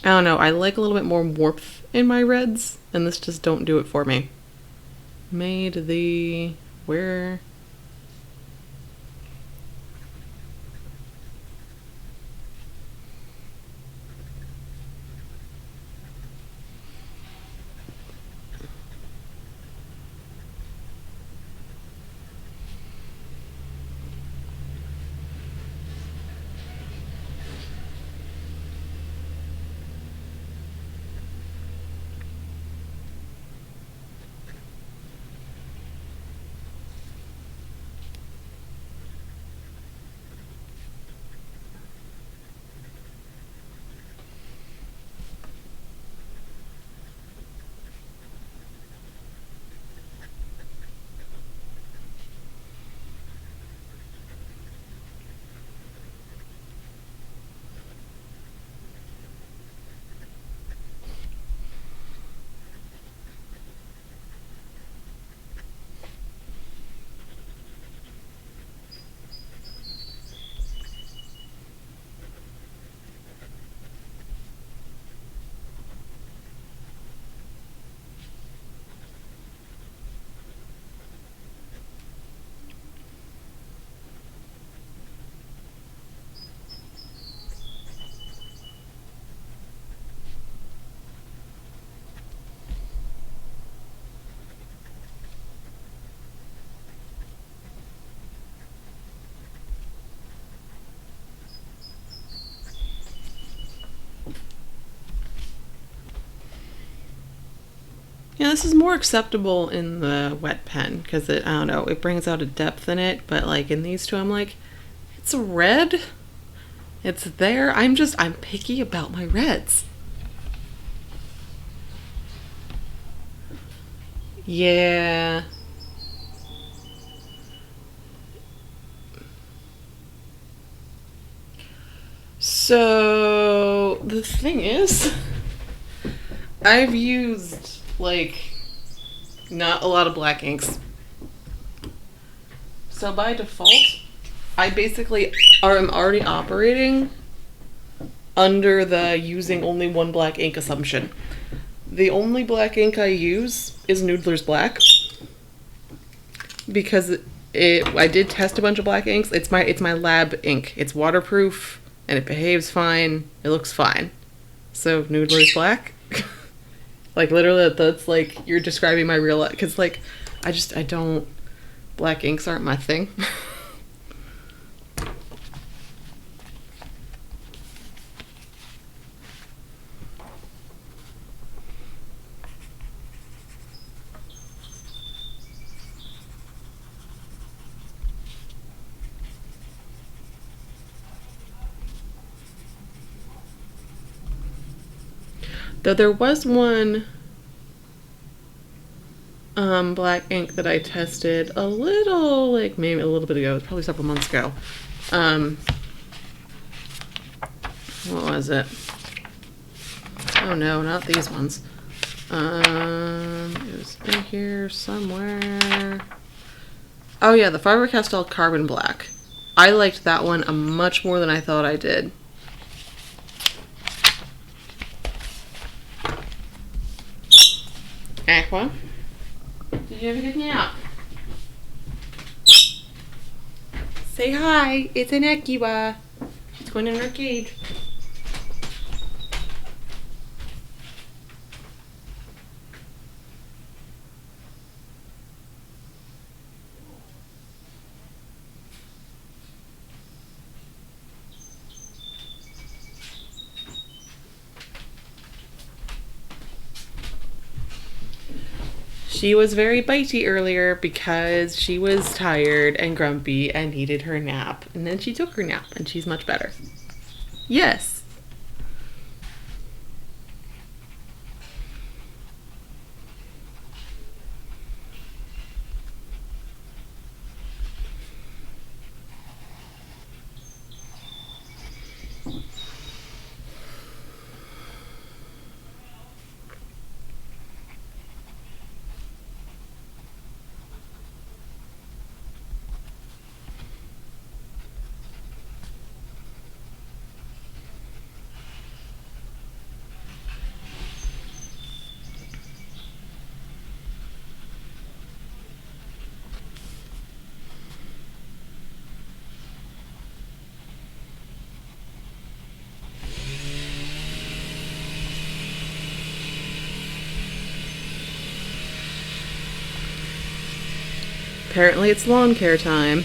I don't know, I like a little bit more warmth in my reds, and this just don't do it for me. Where? Yeah, this is more acceptable in the wet pen because I don't know, it brings out a depth in it, but like in these two, I'm like, it's a red. It's there. I'm picky about my reds. Yeah. So, the thing is, I've used, like, not a lot of black inks. So by default, I basically am already operating under the using only one black ink assumption. The only black ink I use is Noodler's Black because I did test a bunch of black inks. It's my lab ink. It's waterproof and it behaves fine. It looks fine. So Noodler's Black. Like literally, that's like you're describing my real life. Because like, I don't. Black inks aren't my thing. Though there was one black ink that I tested a little, like maybe a little bit ago, probably several months ago. What was it? Oh no, not these ones. It was in here somewhere. Oh yeah, the Faber-Castell Carbon Black. I liked that one much more than I thought I did. Aqua, did you have a good nap? Say hi, it's an Aqua. She's going in her cage. She was very bitey earlier because she was tired and grumpy and needed her nap. And then she took her nap and she's much better. Yes. Apparently it's lawn care time.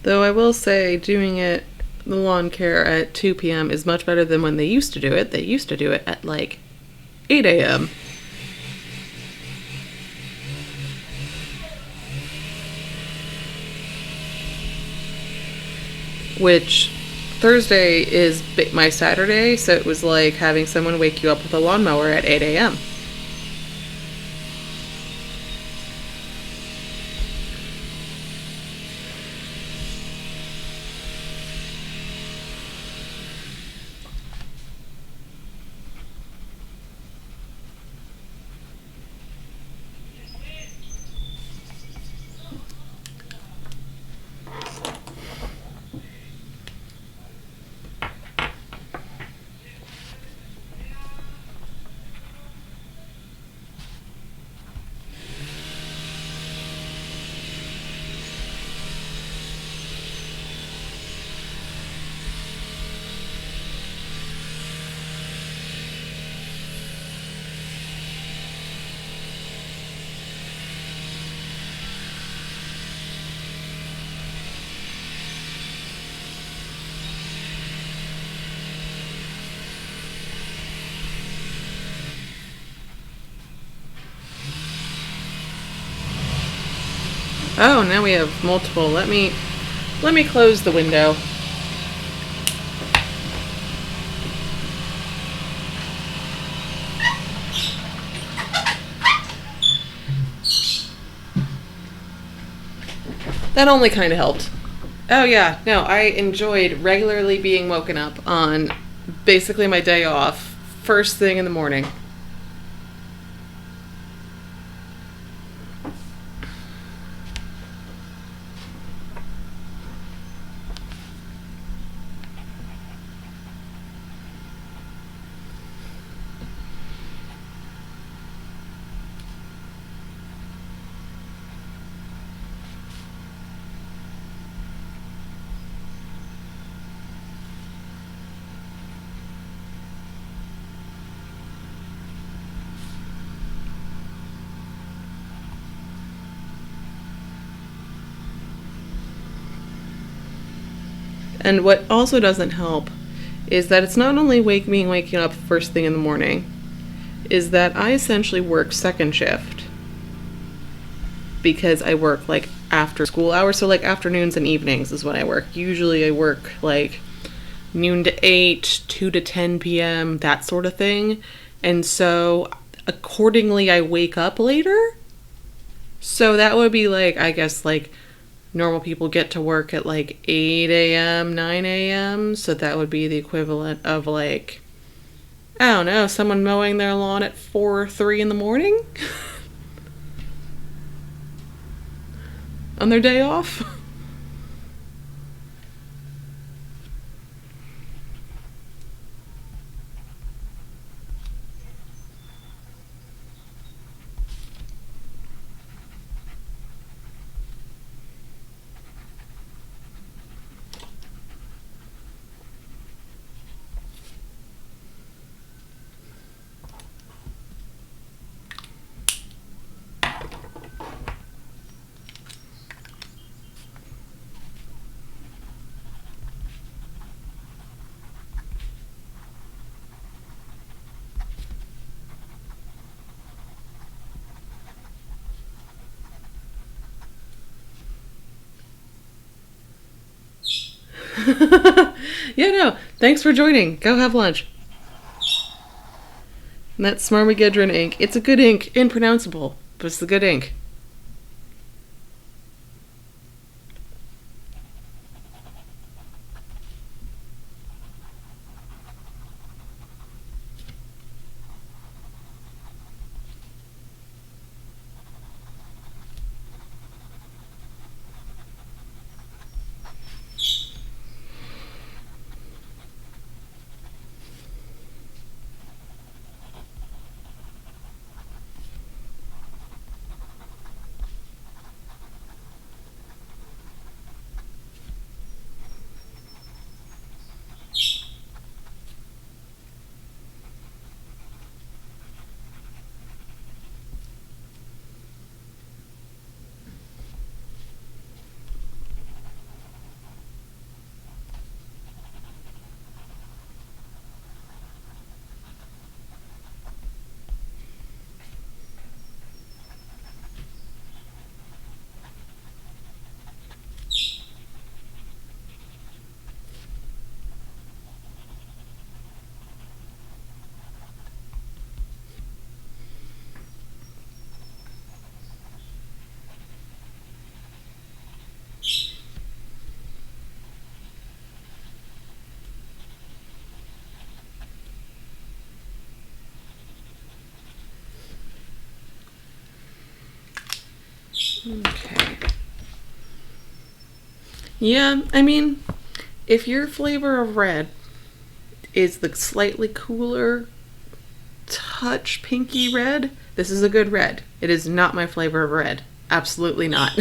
Though I will say, doing the lawn care at 2 p.m. is much better than when they used to do it. They used to do it at like 8 a.m. Which Thursday is my Saturday, so it was like having someone wake you up with a lawnmower at 8 a.m. Oh, now we have multiple. Let me close the window. That only kind of helped. Oh yeah, no, I enjoyed regularly being woken up on basically my day off, first thing in the morning. And what also doesn't help is that it's not only waking up first thing in the morning, is that I essentially work second shift because I work like after school hours, so like afternoons and evenings is when I work. Usually I work like noon to 8, 2 to 10 p.m., that sort of thing. And so accordingly I wake up later. So that would be like, I guess like normal people get to work at like 8 a.m., 9 a.m. So that would be the equivalent of like, I don't know, someone mowing their lawn at 4 or 3 in the morning on their day off. Yeah, no. Thanks for joining. Go have lunch. And that's Smaragdgrun ink. It's a good ink. Impronounceable, but it's a good ink. Okay. Yeah, I mean, if your flavor of red is the slightly cooler touch pinky red, this is a good red. It is not my flavor of red. Absolutely not.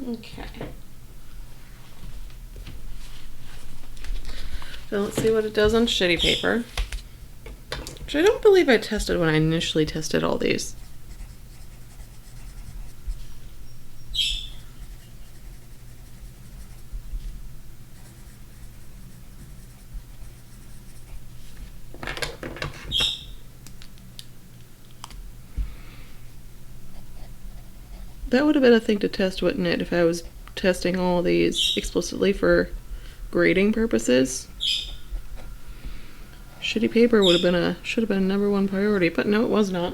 Okay. So let's see what it does on shitty paper. Which I don't believe I tested when I initially tested all these. That would have been a thing to test, wouldn't it, if I was testing all these explicitly for grading purposes? Shitty paper would have been should have been number one priority, but no, it was not.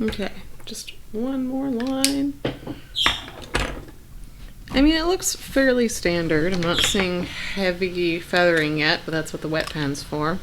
Okay, just one more line. I mean, it looks fairly standard. I'm not seeing heavy feathering yet, but that's what the wet pen's for.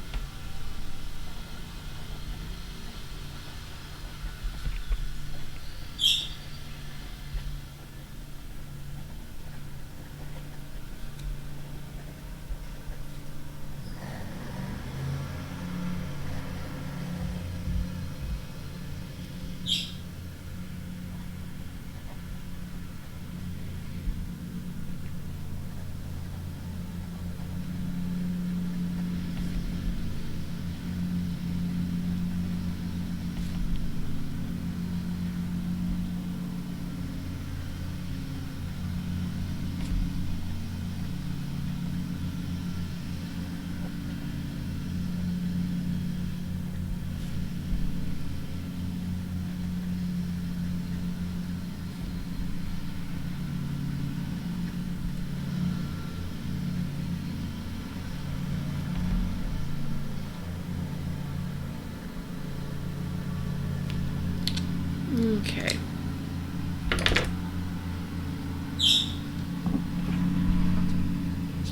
Okay.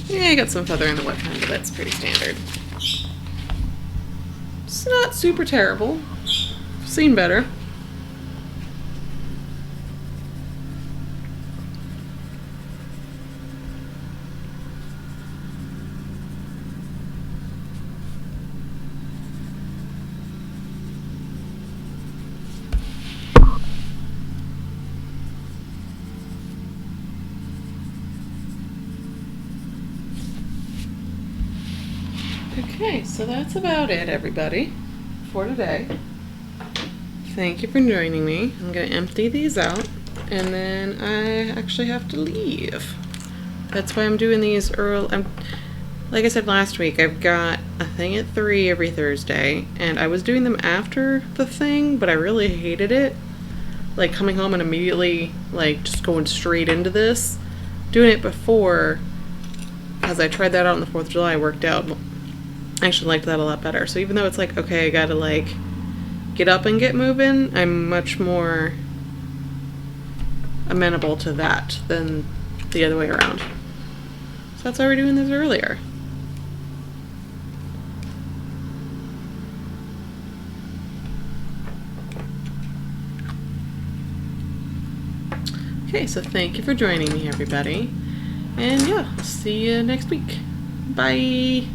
Yeah, I got some feather in the wet pen, but that's pretty standard. It's not super terrible. I've seen better. Okay, so that's about it, everybody, for today. Thank you for joining me. I'm going to empty these out, and then I actually have to leave. That's why I'm doing these early. Like I said last week, I've got a thing at 3 every Thursday, and I was doing them after the thing, but I really hated it. Like, coming home and immediately, like, just going straight into this. Doing it before, as I tried that out on the 4th of July, worked out. I actually liked that a lot better. So even though it's like, okay, I gotta like get up and get moving, I'm much more amenable to that than the other way around. So that's why we're doing this earlier. Okay, so thank you for joining me, everybody. And yeah, I'll see you next week. Bye!